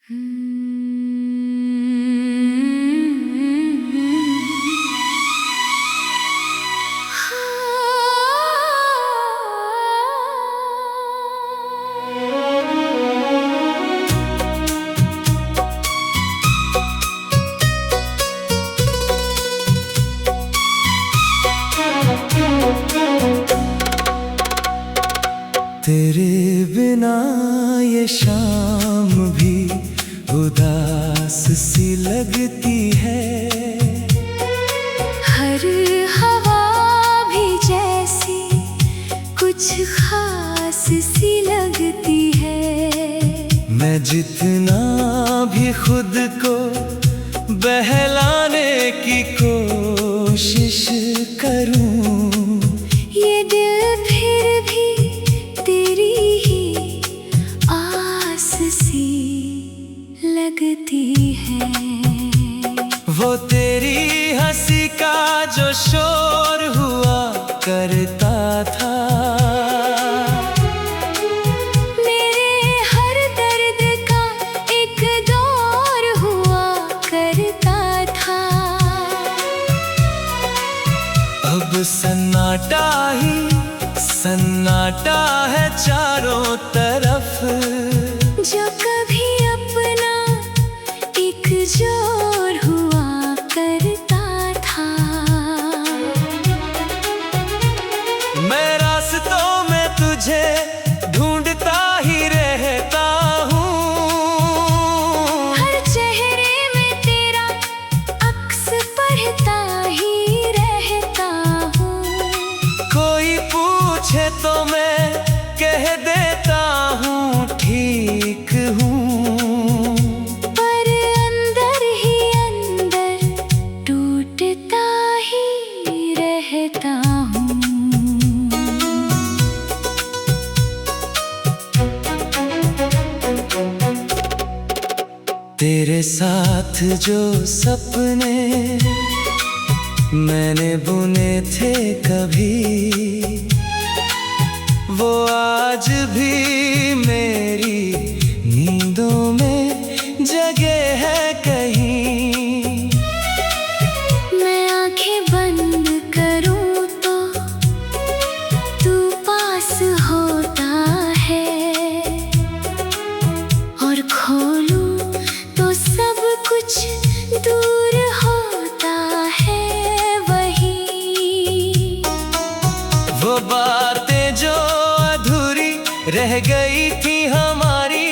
तेरे बिना ये शाम भी उदास सी लगती है। हर हवा भी जैसी कुछ खास सी लगती है। मैं जितना भी खुद को बहलाने की कोशिश करूं, ये दिल फिर भी तेरी ही आस सी लगती है। वो तेरी हंसी का जो शोर हुआ करता था, मेरे हर दर्द का एक दौर हुआ करता था। अब सन्नाटा ही सन्नाटा है चारों तरफ। जो कभी अपना एक जोर हुआ करता था। मैं रास्तों में तुझे ढूंढता ही रहता हूँ। हर चेहरे में तेरा अक्स पढ़ता ही रहता हूँ। कोई पूछे तो मैं कह देता हूँ ठीक हूँ, पर अंदर ही अंदर टूटता ही रहता हूँ। तेरे साथ जो सपने मैंने बुने थे कभी, वो आज भी मेरी नींदों में जगे है कहीं। मैं आंखें बंद करूं तो तू पास होता है, और खोलूं तो सब कुछ दूर होता है वही। वो बातें जो अधूरी रह गई थी हमारी,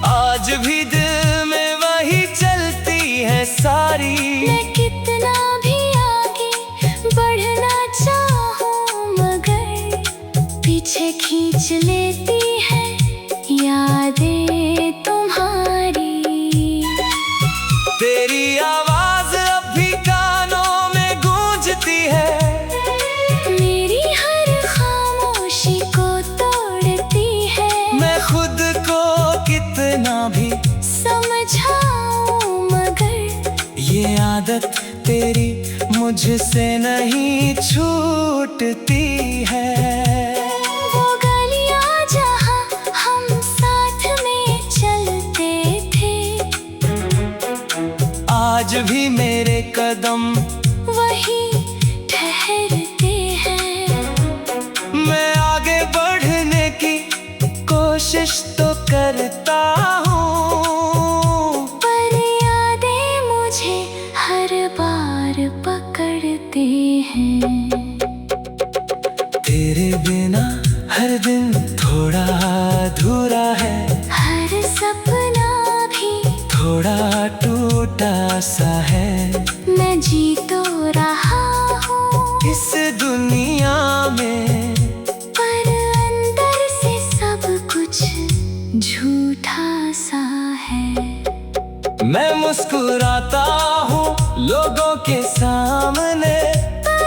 आज भी दिल में वही चलती है सारी। मैं कितना भी आगे बढ़ना चाहूं, मगर पीछे खींच लेती है यादें तुम्हारी। तेरी आवाज अब भी कानों में गूंजती है, मेरी हर खामोशी को तोड़ती है। मैं खुद को कितना भी समझाऊं, मगर ये आदत तेरी मुझसे नहीं छूटती है। वो गलियां जहां हम साथ में चलते थे, आज भी मेरे कदम वही ठहरते हैं। मैं आगे बढ़ने की कोशिश तो करता हूँ, पर यादें मुझे हर बार पकड़ते हैं। तेरे बिना हर दिन थोड़ा अधूरा है, हर सपना भी थोड़ा टूटा सा है। मैं जी तो रहा हूँ इस दुनिया में, पर अंदर से सब कुछ झूठा सा है। मैं मुस्कुराता हूँ लोगों के सामने,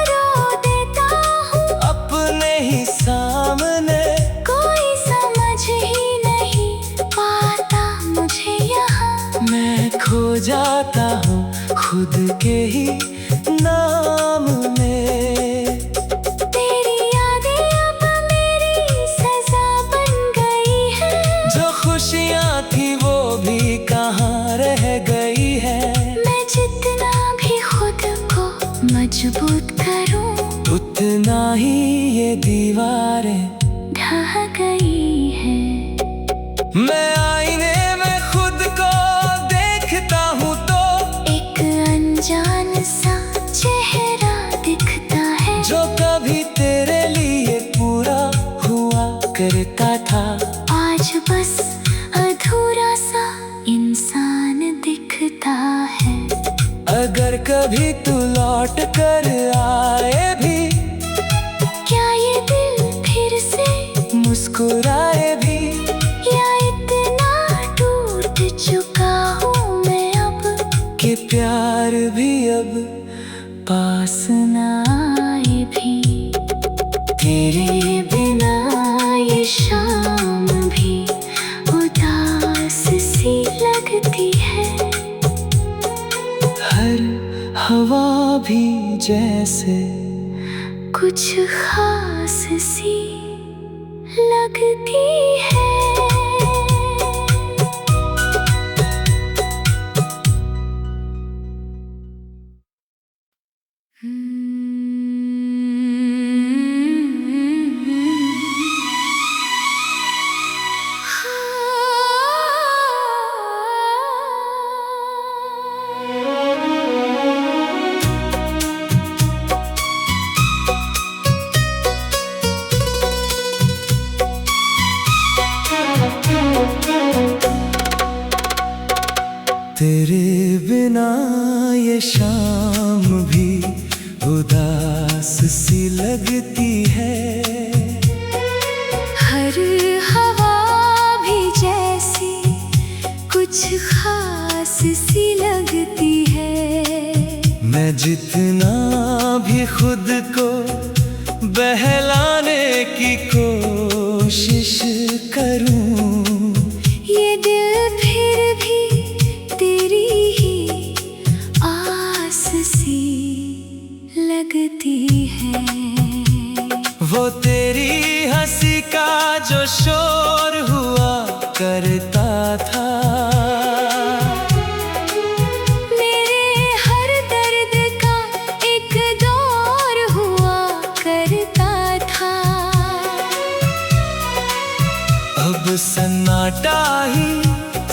रो देता हूँ अपने ही सामने। कोई समझ ही नहीं पाता मुझे यहाँ। मैं खो जाता हूँ खुद के ही नाम में। तेरी यादें अब मेरी सजा बन गई है। जो खुशियाँ थी वो भी कहाँ मजबूत करूं, उतना ही ये दीवारें ढह गई है। मैं आईने में खुद को देखता हूँ तो एक अनजान सा चेहरा दिखता है, जो कभी तेरे लिए पूरा हुआ करता था। आज बस अधूरा सा इंसान दिखता है। अगर कभी तू लौट कर आए भी, क्या ये दिल फिर से मुस्कुराए भी, या इतना टूट चुका हूँ मैं अब कि प्यार भी अब पास ना आए भी। तेरे बिना ये शाम भी उदास सी लगती है। हर हवा भी जैसे कुछ खास सी लगती है। तेरे बिना ये शाम भी उदास सी लगती है। हर हवा भी जैसी कुछ खास सी लगती है। मैं जितना भी खुद को बहलाने की कोशिश करूं, ये दिल फिर भी तेरी ही आस सी लगती है। वो तेरी हंसी का जो शोर हुआ करता था, मेरे हर दर्द का एक दौर हुआ करता था। अब सन्नाटा ही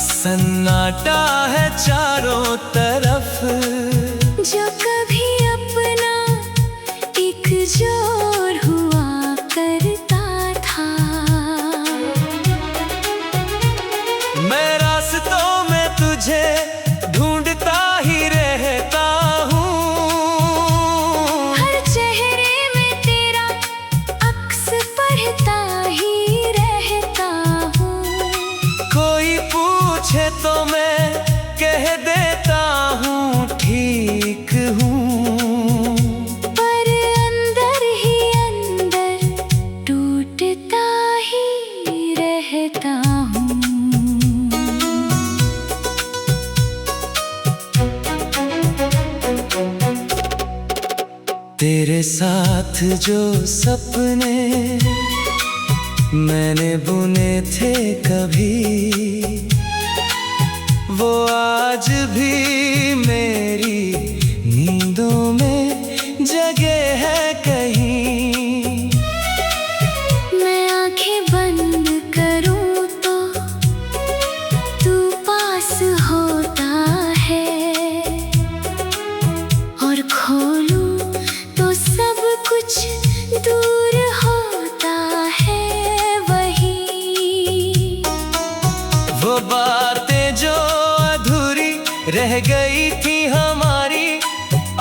सन्नाटा है चारों तरफ, जो कभी अपना एक जोर हुआ करता था। मैं रास्तों में तुझे ढूंढता ही रहता हूँ। हर चेहरे में तेरा अक्स पढ़ता ही रहता हूँ। कोई पूछे तो मैं कह देता हूँ ठीक हूँ, पर अंदर ही अंदर टूटता ही रहता हूँ। तेरे साथ जो सपने मैंने बुने थे कभी, वो आज भी मेरी नींदों में जगे है कहीं। मैं आंखें बंद करूं तो तू पास होता है, और खोलूं तो सब कुछ दूर होता है वही। वो बातें जो अधूरी रह गई थी हमारी,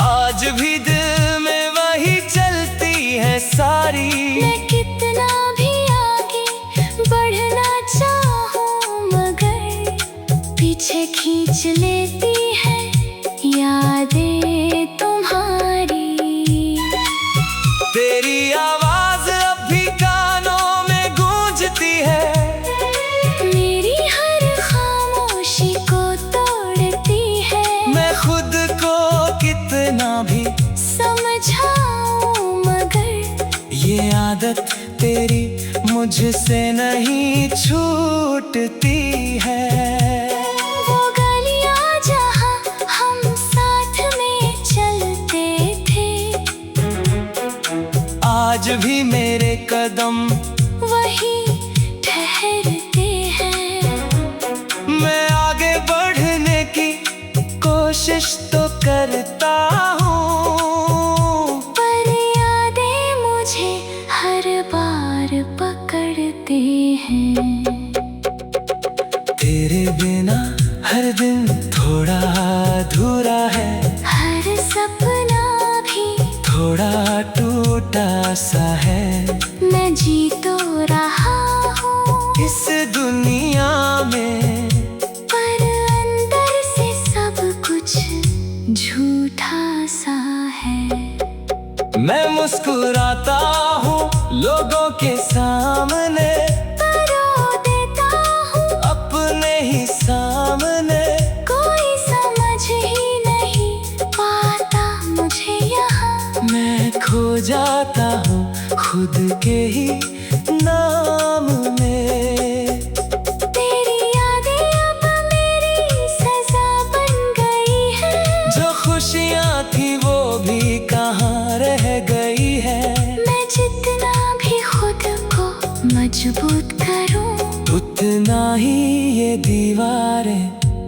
आज भी दिल में वही चलती है सारी। मैं कितना भी आगे बढ़ना चाहूं, मगर पीछे खींच लेती है यादें तुम्हारी। तेरी आवाज अब भी कानों में गूंजती है, मेरी हर खामोशी को तोड़ती है। मैं खुद को कितना भी समझाऊं, मगर ये आदत तेरी मुझसे नहीं छूटती है। वो गलियां जहां हम साथ में चलते थे, कदम वही ठहरते हैं। मैं आगे बढ़ने की कोशिश तो करता हूँ, पर यादें मुझे हर बार पकड़ते हैं। तेरे बिना हर दिन थोड़ा अधूरा है, हर सपना भी थोड़ा टूटा सा है। मैं जी तो रहा हूँ इस दुनिया में, पर अंदर से सब कुछ झूठा सा है। मैं मुस्कुराता हूँ लोगों के सामने, रो देता हूँ अपने ही सामने। कोई समझ ही नहीं पाता मुझे यहाँ। मैं खो जाता हूँ खुद के ही नाम में। तेरी यादें अब मेरी सजा बन गई है। जो खुशियाँ थी वो भी कहाँ रह गई है। मैं जितना भी खुद को मजबूत करूं, उतना ही ये दीवारें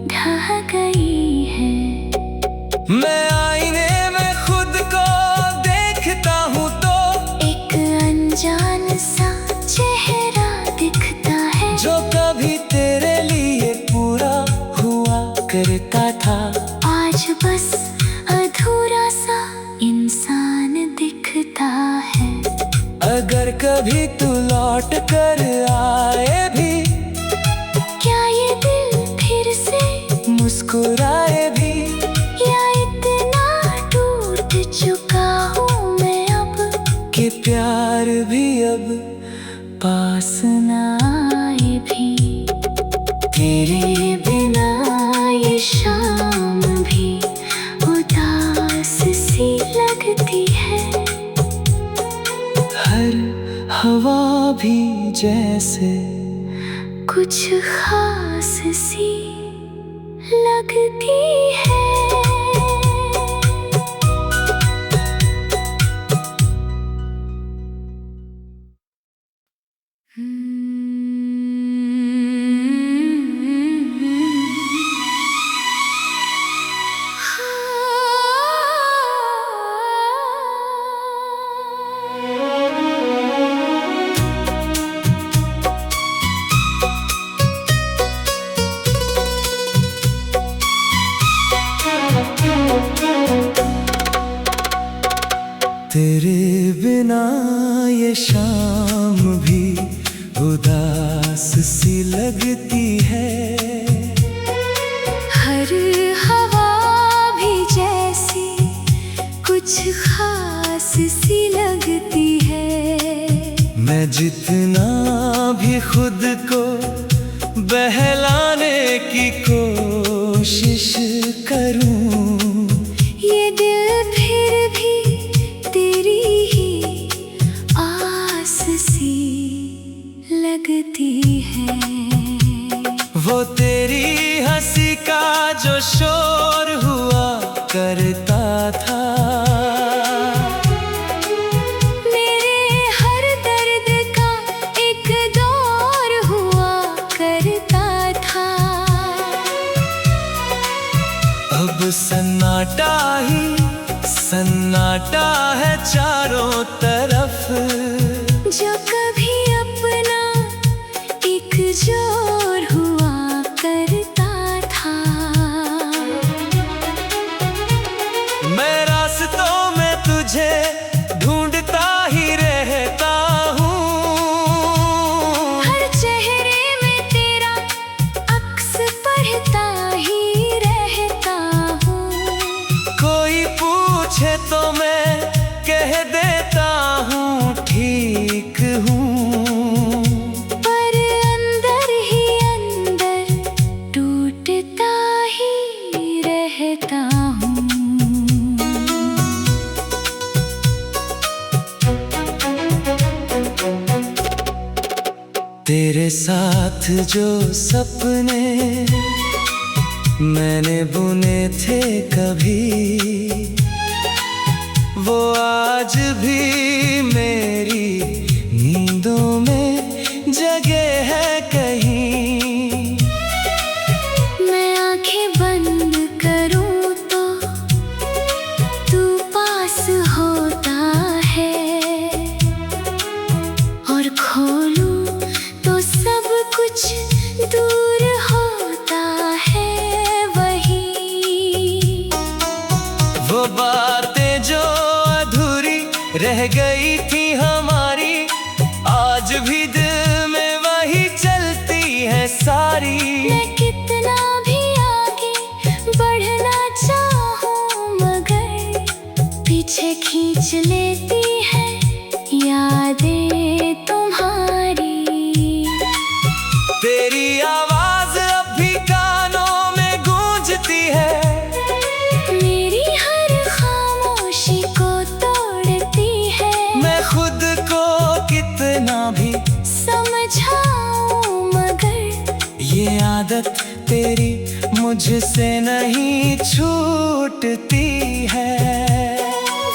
ढह गई है। मैं आईने में खुद को देखता हूँ तो एक अनजान सा चेहरा दिखता है, जो कभी तेरे लिए पूरा हुआ करता था। आज बस अधूरा सा इंसान दिखता है। अगर कभी तू लौट कर आए भी, क्या ये दिल फिर से मुस्कुराए भी, या इतना टूट चुका हूँ मैं अब कि प्यार भी अब पास ना आए भी। तेरे बिना ये शाम भी उदास सी लगती है। हर हवा भी जैसे कुछ खास सी लगती है। तेरे बिना ये शाम भी उदास सी लगती है। हर हवा भी जैसी कुछ खास सी लगती है। मैं जितना भी खुद को बहलाने की कोशिश करूं, ये दिल फिर भी तेरी ही आस सी लगती है। वो तेरी हंसी का जो शोर हुआ करता था, मेरे हर दर्द का एक दौर हुआ करता था। अब सन्नाटा ही सन्नाटा है चारों तरफ। जो कभी अपना एक जोर हुआ करता था। मैं रास्तों में तुझे ढूंढता ही रहता हूँ। हर चेहरे में तेरा अक्स पढ़ता ही रहता हूँ। कोई पूछे तो मैं कह देता हूँ ठीक हूँ, पर अंदर ही अंदर टूटता ही रहता हूँ। तेरे साथ जो सपने मैंने बुने थे कभी, वो आज भी मेरी नींद दिलों में जगह है कहीं। मैं आंखें बंद करूं तो तू पास होता है, और खोलूं तो सब कुछ दूर होता है वही। वो बातें जो अधूरी रह गई थी हमारी, आज भी दिल में वही चलती है सारी। मैं कितना भी आगे बढ़ना चाहूं मगर पीछे खींच लेती है यादें तुम्हारी। तेरी आवाज अब भी कानों में गूंजती है, मेरी हर खामोशी को तोड़ती है। मैं खुद को कितना भी समझाऊं मगर ये आदत तेरी मुझसे नहीं छूटती है।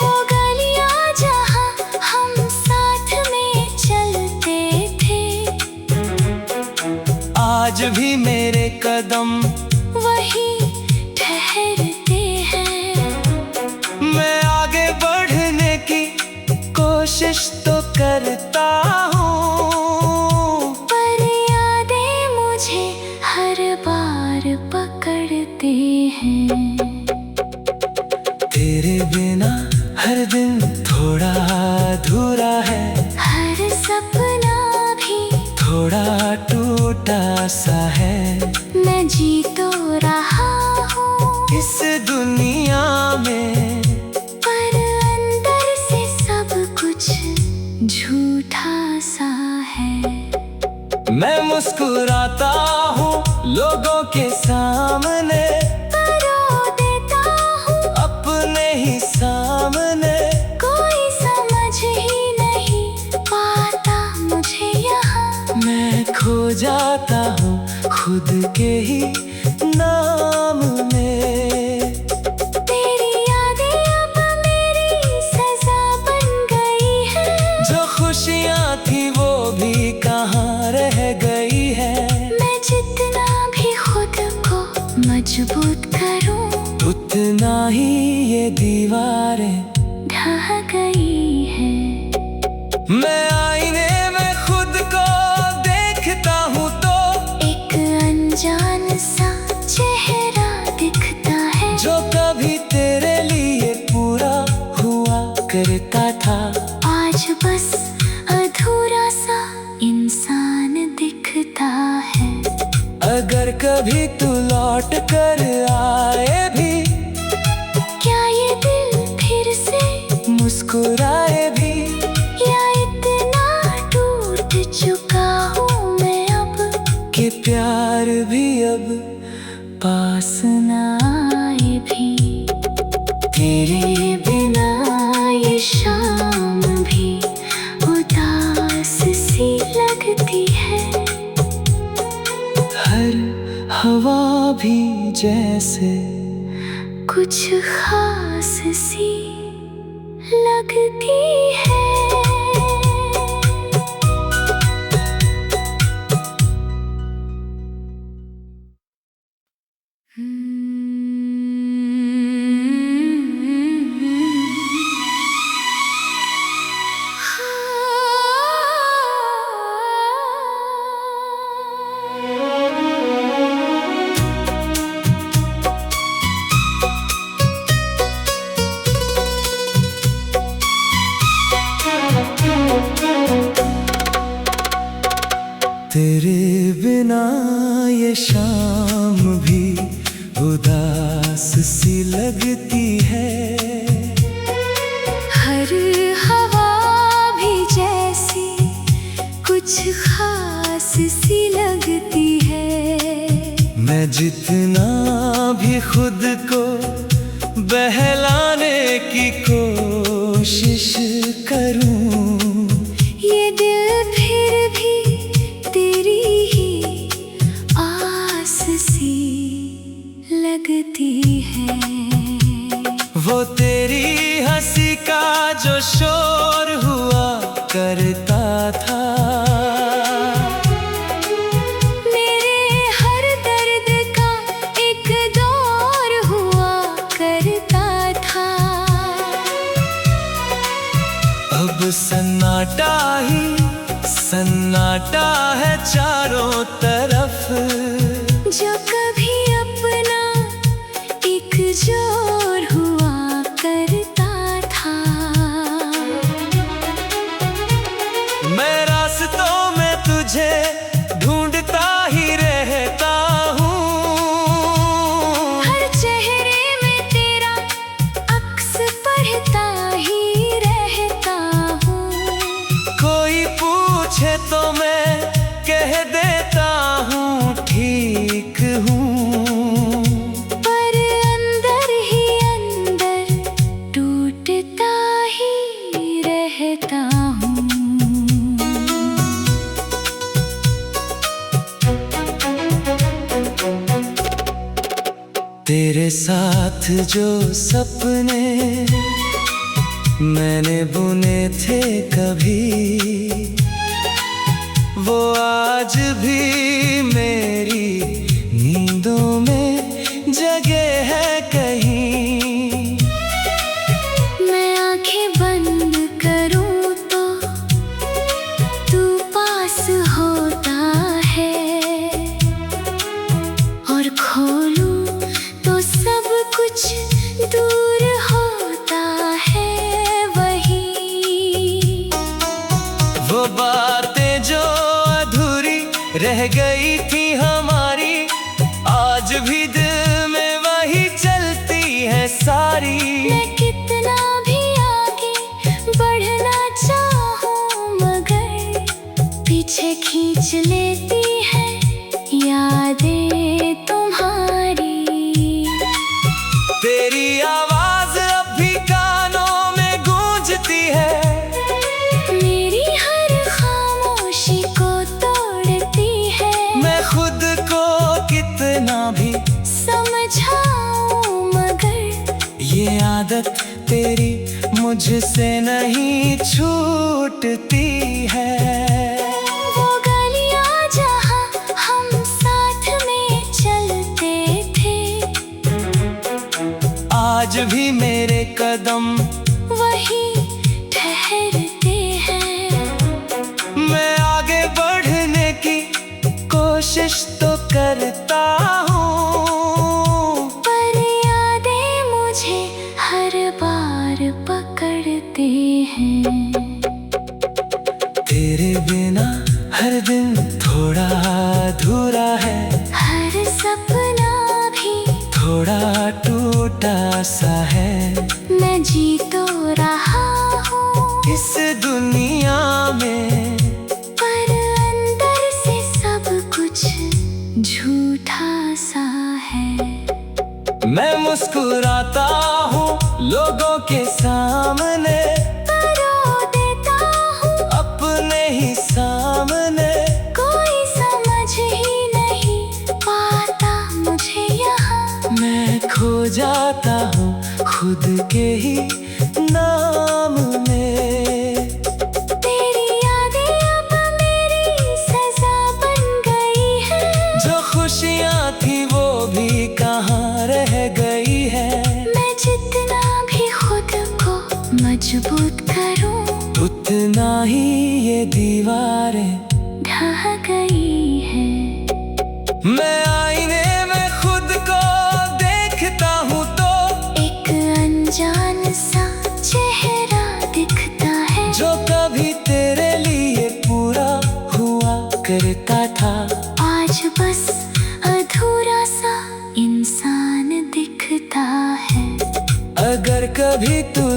वो गलियां जहां हम साथ में चलते थे, आज भी मेरे कदम वही ठहरते हैं। मैं आगे बढ़ने की कोशिश तो करता हूँ, पर यादें मुझे हर बार पकड़ते हैं। तेरे बिना हर दिन थोड़ा अधूरा है, हर सपना भी थोड़ा टूटा सा है। मैं जी तो रहा हूँ इस दुनिया में, पर अंदर से सब कुछ झूठा सा है। मैं मुस्कुराता हूँ लोगों के सामने, रो देता हूँ अपने ही सामने। कोई समझ ही नहीं पाता मुझे यहाँ। मैं खो जाता हूँ खुद के ही नाम में। तेरी यादें अब मेरी सजा बन गई है। जो खुशियाँ थी वो भी कहाँ रह गई है। मैं जितना भी खुद को मजबूत करूं, उतना ही ये दीवारें ढह गई है। मैं आईने में खुद को देखता हूँ तो एक अनजान सा चेहरा दिखता है, जो कभी तेरे लिए पूरा हुआ करता था। आज बस अधूरा सा इंसान दिखता है। अगर कभी तू लौट कर आए भी, क्या ये दिल फिर से मुस्कुराए भी, या इतना टूट चुका हूँ मैं अब कि प्यार भी अब पास न आए भी। तेरे बिना ये शाम भी उदास सी लगती है। हर हवा भी जैसे कुछ खास सी लगती है। तेरे बिना ये शाम भी उदास सी लगती है। हर हवा भी जैसी कुछ खास सी लगती है। मैं जितना भी खुद को बहलाने की कोशिश करूं, ये दिल फिर भी तेरी ही आस सी लगती है। वो तेरी हंसी का जो शोर हुआ करता था, सन्नाटा है चारों तरफ, जो कभी अपना एक जोर हुआ करता था। मैं रास्तों में तुझे ढूंढता ही रहता हूँ, हर चेहरे में तेरा अक्स पढ़ता ही रहता हूँ। कोई पूछे तो मैं कह देता हूँ ठीक हूँ, पर अंदर ही अंदर टूटता ही रहता हूँ। तेरे साथ जो सपने मैंने बुने थे कभी, वो आज भी मेरी नींदों में जगे है कहीं। मैं आंखें बंद करूं तो तू पास होता है, और खोलूं तो सब कुछ दूर होता है वही। वो बातें जो अधूरी रह गई थी हमारी, आज भी दिल में वही चलती है सारी। मैं कितना भी आगे बढ़ना चाहूं, मगर पीछे खींच लेती है यादें तुम्हारी। तेरी आवाज अब भी कानों में गूंजती है, मेरी हर खामोशी को तोड़ती है। मैं खुद को कितना भी समझाऊं, मगर ये आदत तेरी मुझसे नहीं छूटती है। वो गलियां जहां हम साथ में चलते थे, आज भी मेरे कदम वही ठहरते हैं। मैं आगे बढ़ने की कोशिश तो करता हूँ, पर यादें मुझे हर बार पकड़ते हैं। तेरे बिना हर दिन थोड़ा अधूरा है, हर सपना भी थोड़ा टूटा सा है। मैं जी तो रहा हूँ इस दुनिया में, पर अंदर से सब कुछ झूठा सा है। मैं मुस्कुराता हूँ लोगों के सामने, रो देता हूँ अपने ही सामने। कोई समझ ही नहीं पाता मुझे यहाँ। मैं खो जाता हूँ खुद के ही नाम में। तेरी यादें अब मेरी सजा बन गई है, जो खुशियाँ थी वो भी कहाँ रह गई है। मैं जितना भी खुद को मजबूत करूं, उतना ही ये दीवारें ढह गई है। मैं आईने में खुद को देखता हूँ तो एक अनजान सा चेहरा दिखता है, जो कभी तेरे लिए पूरा हुआ करता था। आज बस अधूरा सा इंसान दिखता है। अगर कभी तू